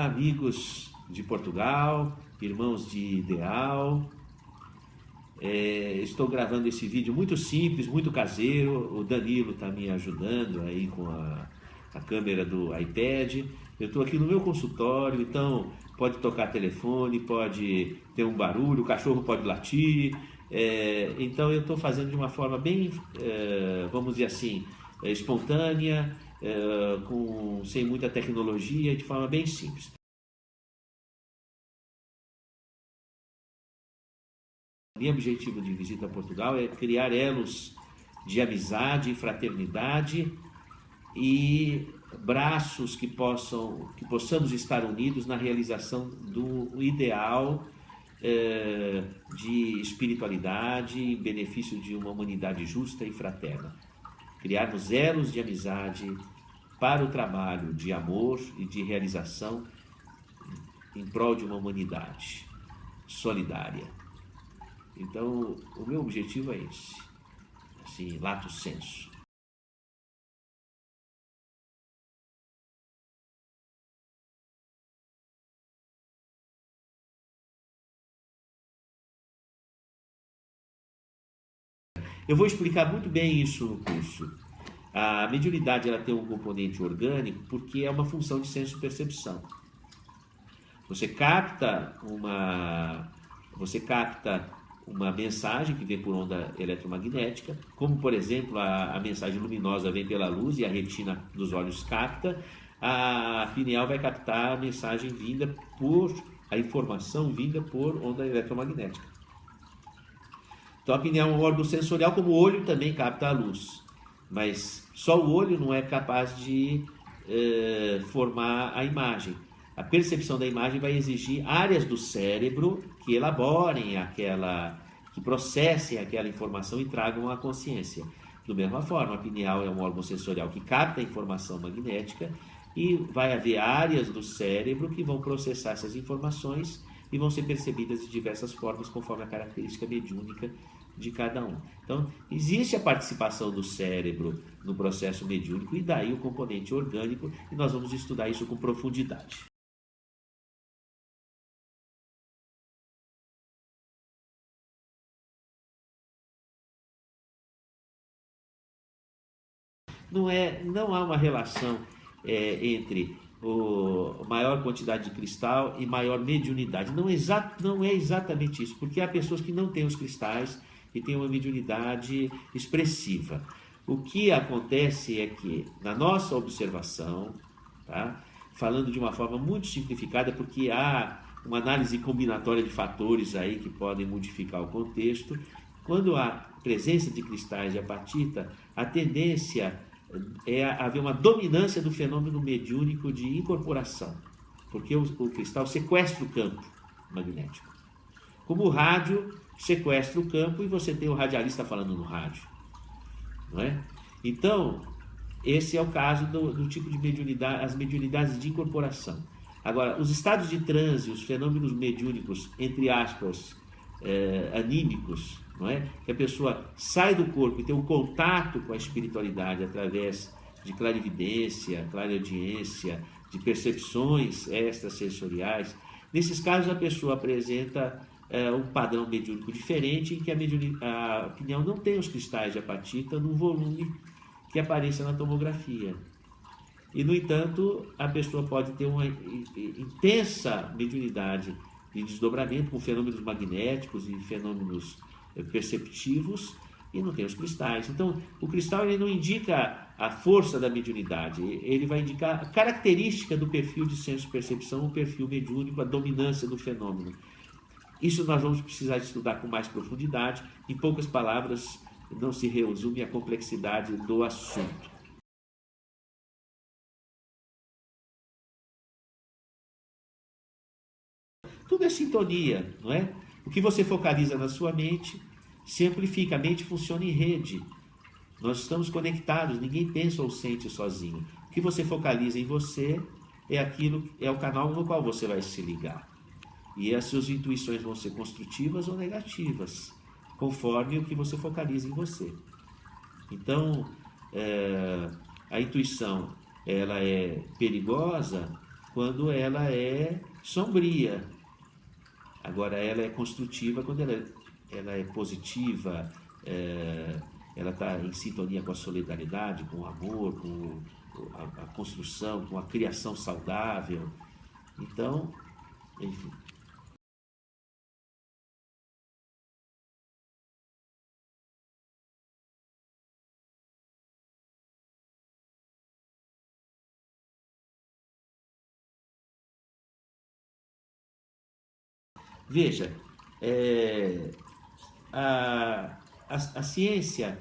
Olá, amigos de Portugal, irmãos de Ideal. Estou gravando esse vídeo muito simples, muito caseiro. O Danilo está me ajudando aí com a câmera do iPad. Eu estou aqui no meu consultório, então pode tocar telefone, pode ter um barulho, o cachorro pode latir. Então eu estou fazendo de uma forma bem, vamos dizer assim, espontânea, sem muita tecnologia, de forma bem simples. Meu objetivo de visita a Portugal é criar elos de amizade, fraternidade e braços que possamos estar unidos na realização do ideal de espiritualidade em benefício de uma humanidade justa e fraterna. Criarmos elos de amizade para o trabalho de amor e de realização em prol de uma humanidade solidária. Então, o meu objetivo é esse, assim, lato sensu. Eu vou explicar muito bem isso no curso. A mediunidade ela tem um componente orgânico porque é uma função de senso-percepção. Você capta uma mensagem que vem por onda eletromagnética, como por exemplo a mensagem luminosa vem pela luz e a retina dos olhos capta, a pineal vai captar a informação vinda por onda eletromagnética. Então a pineal é um órgão sensorial, como o olho também capta a luz, mas só o olho não é capaz de formar a imagem. A percepção da imagem vai exigir áreas do cérebro que elaborem que processem aquela informação e tragam à consciência. Da mesma forma, a pineal é um órgão sensorial que capta a informação magnética e vai haver áreas do cérebro que vão processar essas informações e vão ser percebidas de diversas formas conforme a característica mediúnica de cada um. Então, existe a participação do cérebro no processo mediúnico e daí o componente orgânico, e nós vamos estudar isso com profundidade. Não há uma relação entre maior quantidade de cristal e maior mediunidade. Não é exatamente isso, porque há pessoas que não têm os cristais e têm uma mediunidade expressiva. O que acontece é que, na nossa observação, tá, falando de uma forma muito simplificada, porque há uma análise combinatória de fatores aí que podem modificar o contexto, quando há presença de cristais de apatita, a tendência é haver uma dominância do fenômeno mediúnico de incorporação, porque o cristal sequestra o campo magnético. Como o rádio sequestra o campo e você tem o radialista falando no rádio, não é? Então, esse é o caso do tipo de mediunidade, as mediunidades de incorporação. Agora, os estados de transe, os fenômenos mediúnicos, entre aspas, anímicos, não é? Que a pessoa sai do corpo e tem um contato com a espiritualidade através de clarividência, clareaudiência, de percepções extrasensoriais. Nesses casos, a pessoa apresenta um padrão mediúnico diferente, em que a pineal não tem os cristais de apatita no volume que apareça na tomografia. E, no entanto, a pessoa pode ter uma intensa mediunidade de desdobramento com fenômenos magnéticos e fenômenos perceptivos e não tem os cristais. Então, o cristal ele não indica a força da mediunidade, ele vai indicar a característica do perfil de senso-percepção, o perfil mediúnico, a dominância do fenômeno. Isso nós vamos precisar estudar com mais profundidade. Em poucas palavras, não se resume a complexidade do assunto. Tudo é sintonia, não é? O que você focaliza na sua mente se amplifica, a mente funciona em rede. Nós estamos conectados, ninguém pensa ou sente sozinho. O que você focaliza em você é o canal no qual você vai se ligar. E as suas intuições vão ser construtivas ou negativas, conforme o que você focaliza em você. Então, a intuição ela é perigosa quando ela é sombria. Agora, ela é construtiva quando ela é positiva, ela está em sintonia com a solidariedade, com o amor, com a construção, com a criação saudável. Então, enfim. Veja, é, a ciência,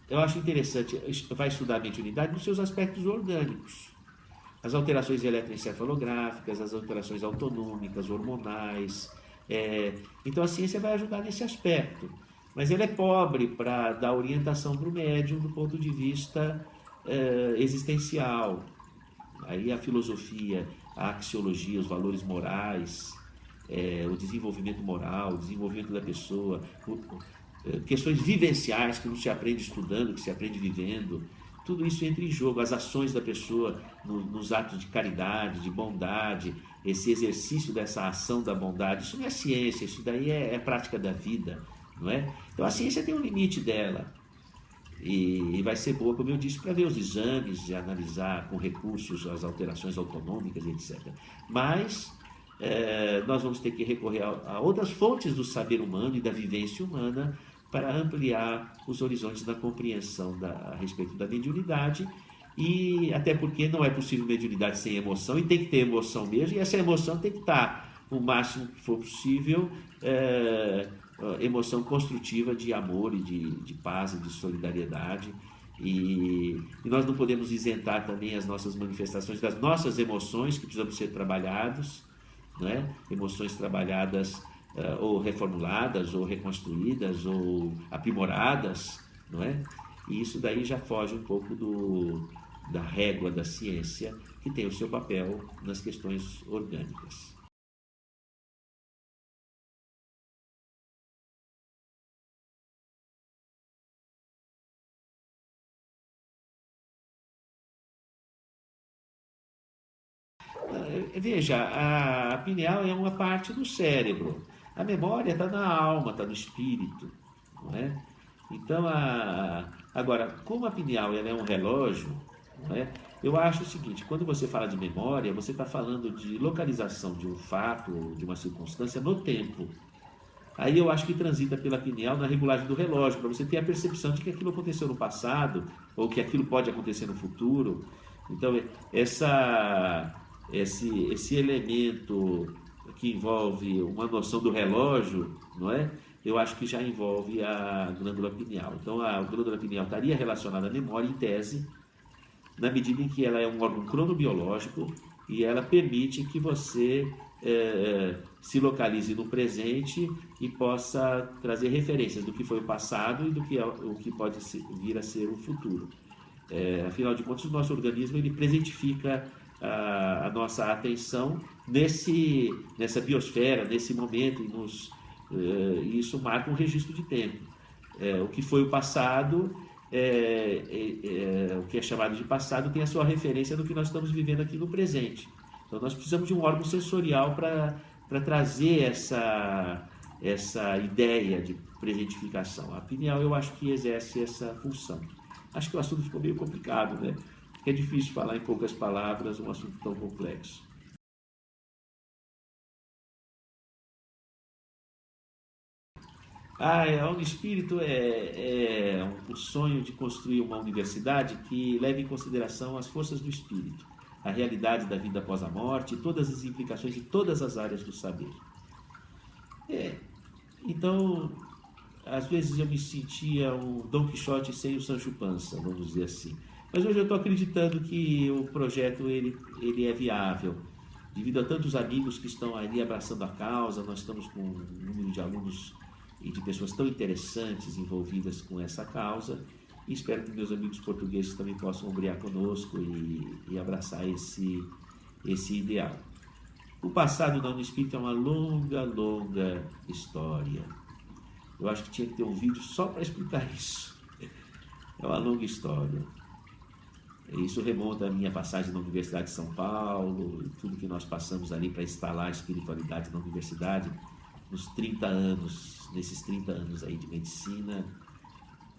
eu acho interessante, vai estudar a mediunidade nos seus aspectos orgânicos. As alterações eletroencefalográficas, as alterações autonômicas, hormonais. Então a ciência vai ajudar nesse aspecto. Mas ela é pobre para dar orientação para o médium do ponto de vista existencial. Aí a filosofia, a axiologia, os valores morais, o desenvolvimento moral, o desenvolvimento da pessoa, questões vivenciais que não se aprende estudando, que se aprende vivendo, tudo isso entra em jogo, as ações da pessoa nos atos de caridade, de bondade, esse exercício dessa ação da bondade, isso não é ciência, isso daí é prática da vida, não é? Então a ciência tem um limite dela, e vai ser boa, como eu disse, para ver os exames e analisar com recursos as alterações autonômicas, etc. Mas nós vamos ter que recorrer a outras fontes do saber humano e da vivência humana para ampliar os horizontes da compreensão a respeito da mediunidade, e até porque não é possível mediunidade sem emoção, e tem que ter emoção mesmo, e essa emoção tem que estar o máximo que for possível, emoção construtiva de amor e de paz e de solidariedade, e nós não podemos isentar também as nossas manifestações das nossas emoções, que precisam ser trabalhadas, não é? Emoções trabalhadas ou reformuladas, ou reconstruídas, ou aprimoradas, não é? E isso daí já foge um pouco da régua da ciência, que tem o seu papel nas questões orgânicas. Veja, a pineal é uma parte do cérebro. A memória está na alma, está no espírito, não é? Então, agora, como a pineal ela é um relógio, não é? Eu acho o seguinte, quando você fala de memória, você está falando de localização de um fato ou de uma circunstância no tempo. Aí eu acho que transita pela pineal na regulagem do relógio, para você ter a percepção de que aquilo aconteceu no passado, ou que aquilo pode acontecer no futuro. Então, esse elemento que envolve uma noção do relógio, não é? Eu acho que já envolve a glândula pineal. Então, a glândula pineal estaria relacionada à memória, em tese, na medida em que ela é um órgão cronobiológico e ela permite que você se localize no presente e possa trazer referências do que foi o passado e do que o que pode vir a ser o futuro. Afinal de contas, o nosso organismo ele presentifica a nossa atenção nessa biosfera, nesse momento, e isso marca um registro de tempo. O que foi o passado, o que é chamado de passado, tem a sua referência no que nós estamos vivendo aqui no presente. Então, nós precisamos de um órgão sensorial para trazer essa ideia de presentificação. A pineal, eu acho que exerce essa função. Acho que o assunto ficou meio complicado, né? Porque é difícil falar em poucas palavras um assunto tão complexo. A Unispírito o sonho de construir uma universidade que leve em consideração as forças do espírito, a realidade da vida após a morte e todas as implicações de todas as áreas do saber. Então, às vezes eu me sentia um Dom Quixote sem o Sancho Panza, vamos dizer assim. Mas hoje eu estou acreditando que o projeto ele é viável. Devido a tantos amigos que estão ali abraçando a causa, nós estamos com um número de alunos e de pessoas tão interessantes envolvidas com essa causa, e espero que meus amigos portugueses também possam ombrear conosco e abraçar esse ideal. O passado da Unispírito é uma longa, longa história. Eu acho que tinha que ter um vídeo só para explicar isso. É uma longa história. Isso remonta à minha passagem na Universidade de São Paulo, tudo que nós passamos ali para instalar a espiritualidade na universidade, nos 30 anos, nesses 30 anos aí de medicina,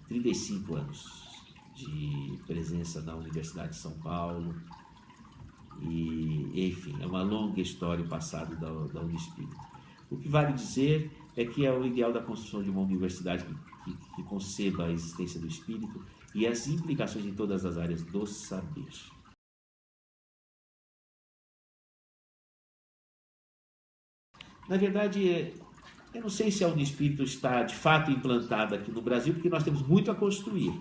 35 anos de presença na Universidade de São Paulo, e enfim, é uma longa história o passado da Unispírito. O que vale dizer é que é o ideal da construção de uma universidade que conceba a existência do Espírito e as implicações em todas as áreas do saber. Na verdade, eu não sei se a Unispírito está de fato implantada aqui no Brasil, porque nós temos muito a construir.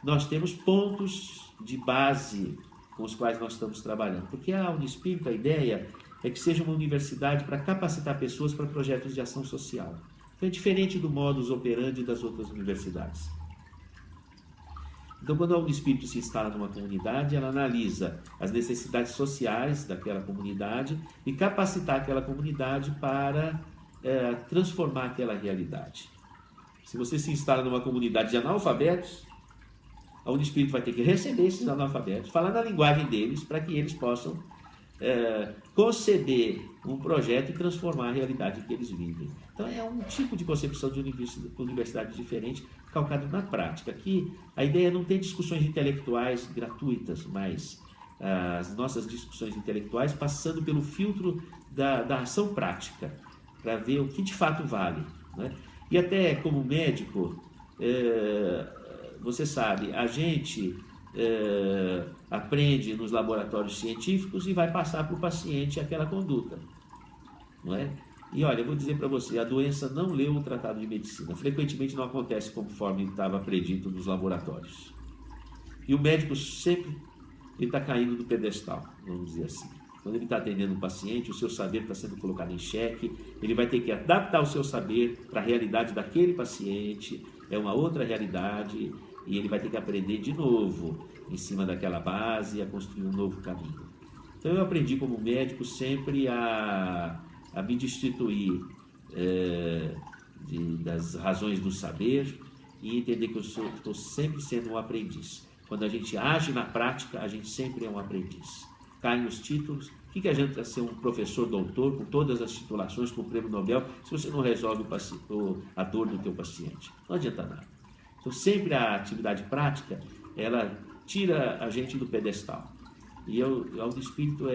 Nós temos pontos de base com os quais nós estamos trabalhando, porque a Unispírito, a ideia é que seja uma universidade para capacitar pessoas para projetos de ação social. Então é diferente do modus operandi das outras universidades. Então, quando a Unispírito se instala numa comunidade, ela analisa as necessidades sociais daquela comunidade e capacitar aquela comunidade para transformar aquela realidade. Se você se instala numa comunidade de analfabetos, a Unispírito vai ter que receber esses analfabetos, falar na linguagem deles, para que eles possam conceber um projeto e transformar a realidade que eles vivem. Então é um tipo de concepção de universidade diferente, calcado na prática. Aqui a ideia não tem discussões intelectuais gratuitas, mas as nossas discussões intelectuais passando pelo filtro da ação prática, para ver o que de fato vale, né? E até como médico, você sabe, a gente aprende nos laboratórios científicos e vai passar para o paciente aquela conduta, não é? E olha, eu vou dizer para você, a doença não leu o tratado de medicina, frequentemente não acontece conforme estava predito nos laboratórios. E o médico sempre está caindo do pedestal, vamos dizer assim. Quando ele está atendendo um paciente, o seu saber está sendo colocado em xeque, ele vai ter que adaptar o seu saber para a realidade daquele paciente, é uma outra realidade, e ele vai ter que aprender de novo, em cima daquela base, a construir um novo caminho. Então eu aprendi como médico sempre a me destituir das razões do saber e entender que eu estou sempre sendo um aprendiz. Quando a gente age na prática, a gente sempre é um aprendiz. Caem os títulos. O que adianta ser um professor doutor com todas as titulações, com o prêmio Nobel, se você não resolve a dor do teu paciente? Não adianta nada. Então, sempre a atividade prática, ela tira a gente do pedestal. E a Unispírito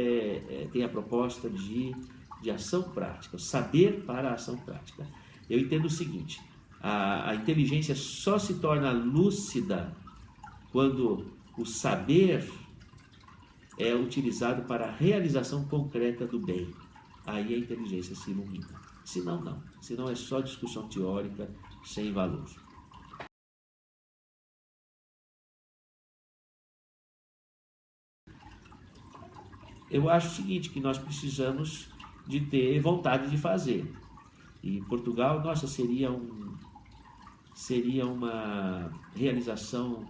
tem a proposta de ação prática, saber para a ação prática. Eu entendo o seguinte, a inteligência só se torna lúcida quando o saber é utilizado para a realização concreta do bem. Aí a inteligência se ilumina. Senão, não. Senão é só discussão teórica sem valor. Eu acho o seguinte, que nós precisamos de ter vontade de fazer. E Portugal, nossa, seria uma realização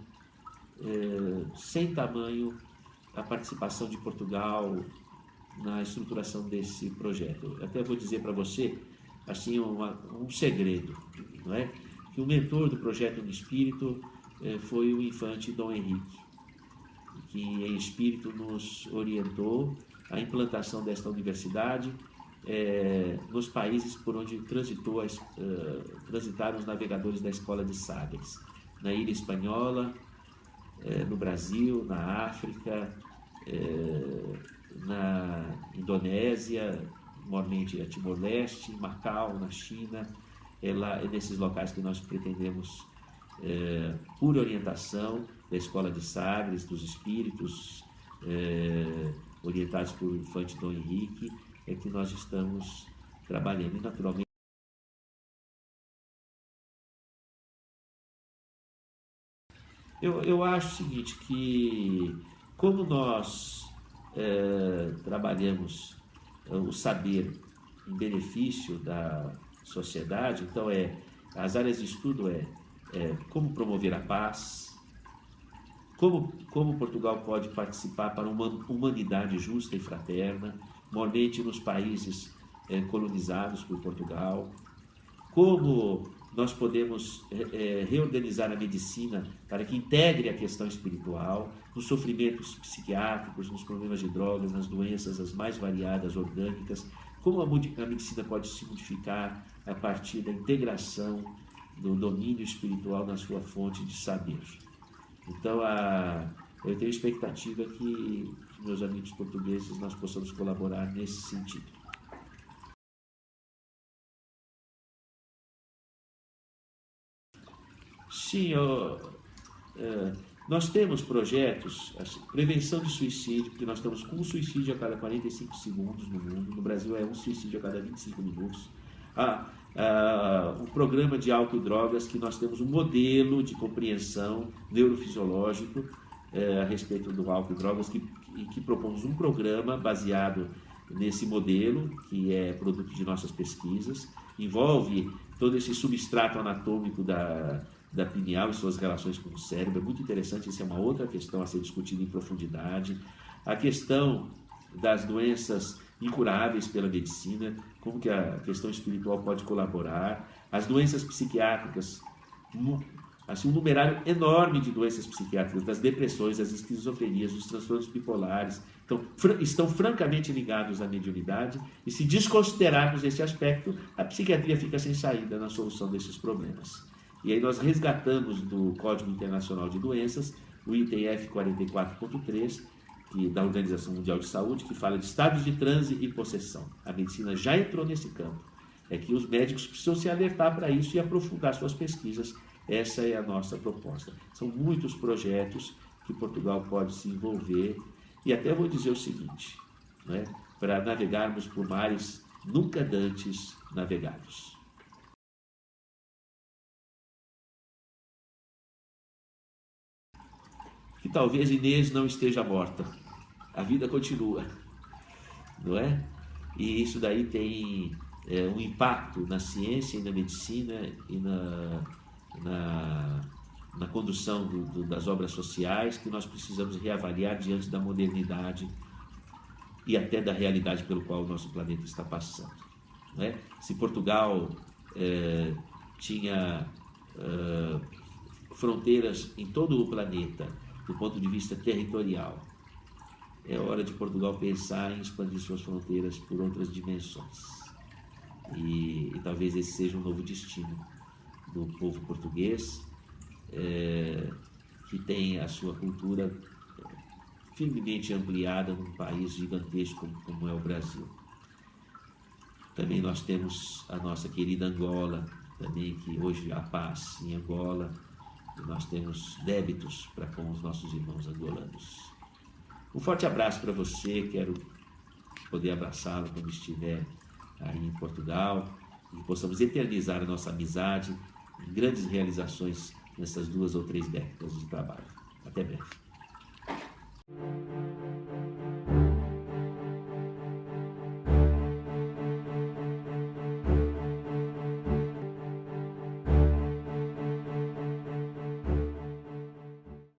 sem tamanho a participação de Portugal na estruturação desse projeto. Eu até vou dizer para você assim um segredo, não é? Que o mentor do projeto Unispírito foi o infante Dom Henrique, que em espírito nos orientou a implantação desta universidade nos países por onde transitaram os navegadores da Escola de Sagres, na Ilha Espanhola, no Brasil, na África, na Indonésia, normalmente a Timor-Leste, Macau, na China. É nesses locais que nós pretendemos, por orientação da Escola de Sagres, dos espíritos, orientados por infante Dom Henrique, é que nós estamos trabalhando. E, naturalmente, eu acho o seguinte, que como nós trabalhamos o saber em benefício da sociedade, então as áreas de estudo como promover a paz, como Portugal pode participar para uma humanidade justa e fraterna, mormente nos países colonizados por Portugal, como nós podemos reorganizar a medicina para que integre a questão espiritual, nos sofrimentos psiquiátricos, nos problemas de drogas, nas doenças as mais variadas, orgânicas, como a medicina pode se modificar a partir da integração do domínio espiritual na sua fonte de saber. Então, eu tenho expectativa que meus amigos portugueses nós possamos colaborar nesse sentido. Sim, nós temos projetos, assim, prevenção de suicídio, porque nós estamos com um suicídio a cada 45 segundos no mundo, no Brasil é um suicídio a cada 25 minutos. Um programa de álcool e drogas, que nós temos um modelo de compreensão neurofisiológico a respeito do álcool e drogas, que propomos um programa baseado nesse modelo, que é produto de nossas pesquisas, envolve todo esse substrato anatômico da pineal e suas relações com o cérebro. É muito interessante, isso é uma outra questão a ser discutida em profundidade. A questão das doenças incuráveis pela medicina, como que a questão espiritual pode colaborar, as doenças psiquiátricas, assim, um numerário enorme de doenças psiquiátricas, das depressões, das esquizofrenias, dos transtornos bipolares, então, estão francamente ligados à mediunidade, e se desconsiderarmos esse aspecto, a psiquiatria fica sem saída na solução desses problemas. E aí nós resgatamos do Código Internacional de Doenças o item F44.3, da Organização Mundial de Saúde, que fala de estados de transe e possessão. A medicina já entrou nesse campo. É que os médicos precisam se alertar para isso e aprofundar suas pesquisas. Essa é a nossa proposta. São muitos projetos que Portugal pode se envolver. E até vou dizer o seguinte, né, para navegarmos por mares nunca dantes navegados. Que talvez Inês não esteja morta. A vida continua, não é? E isso daí tem um impacto na ciência e na medicina e na condução das obras sociais, que nós precisamos reavaliar diante da modernidade e até da realidade pelo qual o nosso planeta está passando. Não é? Se Portugal tinha fronteiras em todo o planeta, do ponto de vista territorial, é hora de Portugal pensar em expandir suas fronteiras por outras dimensões. E talvez esse seja um novo destino do povo português, que tem a sua cultura firmemente ampliada num país gigantesco como é o Brasil. Também nós temos a nossa querida Angola, também, que hoje há paz em Angola, e nós temos débitos para com os nossos irmãos angolanos. Um forte abraço para você, quero poder abraçá-lo quando estiver aí em Portugal, e que possamos eternizar a nossa amizade em grandes realizações nessas 2 ou 3 décadas de trabalho. Até breve.